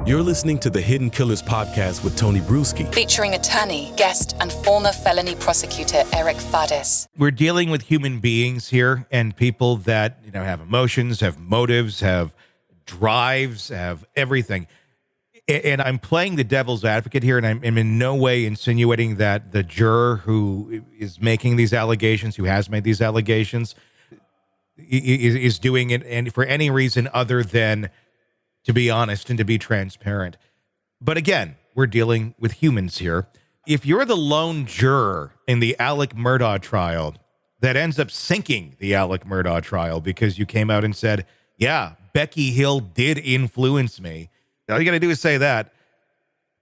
You're listening to the Hidden Killers podcast with Tony Brueski, featuring attorney, guest, and former felony prosecutor Eric Faddis. We're dealing with human beings here and people that, have emotions, have motives, have drives, have everything. And I'm playing the devil's advocate here, and I'm in no way insinuating that the juror who is making these allegations, who has made these allegations, is doing it and for any reason other than to be honest and to be transparent. But again, we're dealing with humans here. If you're the lone juror in the Alex Murdaugh trial that ends up sinking the Alex Murdaugh trial because you came out and said, yeah, Becky Hill did influence me, all you got to do is say that.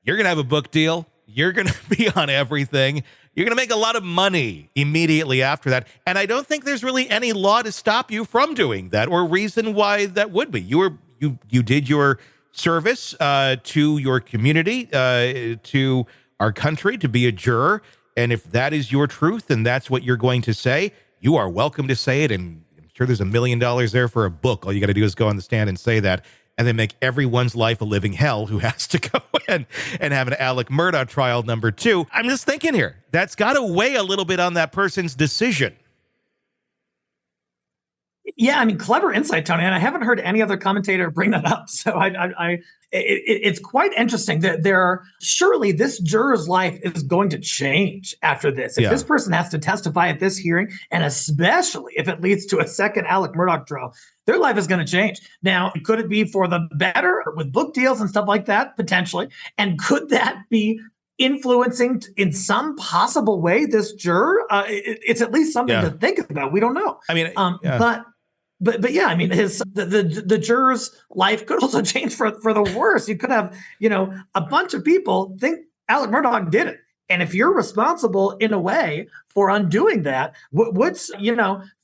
You're going to have a book deal. You're going to be on everything. You're going to make a lot of money immediately after that. And I don't think there's really any law to stop you from doing that or reason why that would be. You did your service to your community, to our country, to be a juror. And if that is your truth and that's what you're going to say, you are welcome to say it. And I'm sure there's $1 million there for a book. All you got to do is go on the stand and say that, and then make everyone's life a living hell who has to go in and have an Alex Murdaugh trial number 2. I'm just thinking here, that's got to weigh a little bit on that person's decision. Yeah, clever insight, Tony. And I haven't heard any other commentator bring that up. So it's quite interesting that surely this juror's life is going to change after this. If this person has to testify at this hearing, and especially if it leads to a second Alex Murdaugh trial, their life is going to change. Now, could it be for the better with book deals and stuff like that? Potentially. And could that be influencing in some possible way this juror? It's at least something to think about. We don't know. But yeah, the juror's life could also change for the worse. You could have, a bunch of people think Alex Murdaugh did it. And if you're responsible in a way for undoing that, what's,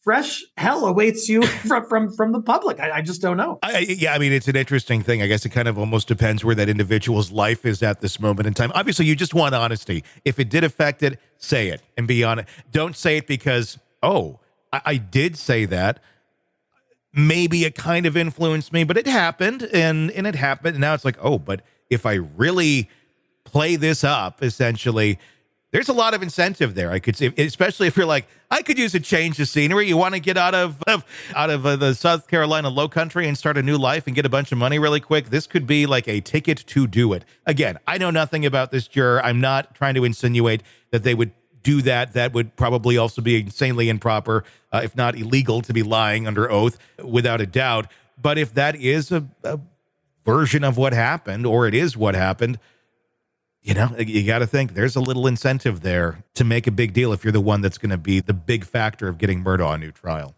fresh hell awaits you from the public. I just don't know. It's an interesting thing. I guess it kind of almost depends where that individual's life is at this moment in time. Obviously, you just want honesty. If it did affect it, say it and be honest. Don't say it because, I did say that. Maybe it kind of influenced me, but it happened and it happened. And now it's like, but if I really play this up, essentially, there's a lot of incentive there. I could say, especially if you're like, I could use a change of scenery. You want to get out of the South Carolina low country and start a new life and get a bunch of money really quick. This could be like a ticket to do it. Again, I know nothing about this juror. I'm not trying to insinuate that they would do that. That would probably also be insanely improper, if not illegal, to be lying under oath, without a doubt. But if that is a version of what happened, or it is what happened, you got to think there's a little incentive there to make a big deal if you're the one that's going to be the big factor of getting Murdaugh a new trial.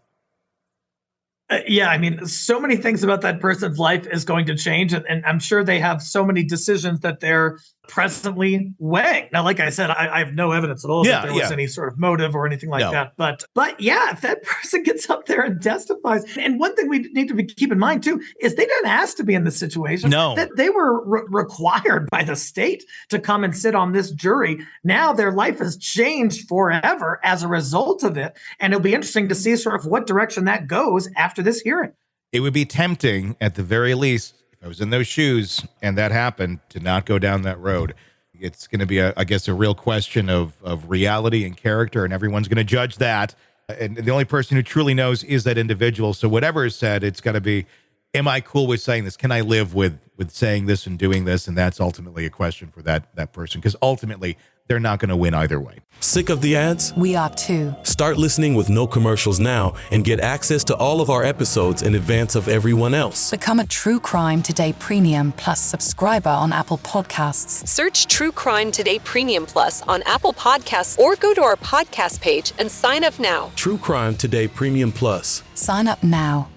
So many things about that person's life is going to change. And I'm sure they have so many decisions that they're presently weighing. Now, like I said, I have no evidence at all that there was any sort of motive or anything like that. But if that person gets up there and testifies, and one thing we need to keep in mind too, is they didn't ask to be in this situation. No. That they were required by the state to come and sit on this jury. Now their life has changed forever as a result of it. And it'll be interesting to see sort of what direction that goes after this hearing. It would be tempting, at the very least, if I was in those shoes and that happened, to not go down that road. It's going to be, a real question of reality and character, and everyone's going to judge that. And the only person who truly knows is that individual. So whatever is said, it's got to be, am I cool with saying this? Can I live with saying this and doing this? And that's ultimately a question for that person, because ultimately they're not going to win either way. Sick of the ads? We are too. Start listening with no commercials now and get access to all of our episodes in advance of everyone else. Become a True Crime Today Premium Plus subscriber on Apple Podcasts. Search True Crime Today Premium Plus on Apple Podcasts or go to our podcast page and sign up now. True Crime Today Premium Plus. Sign up now.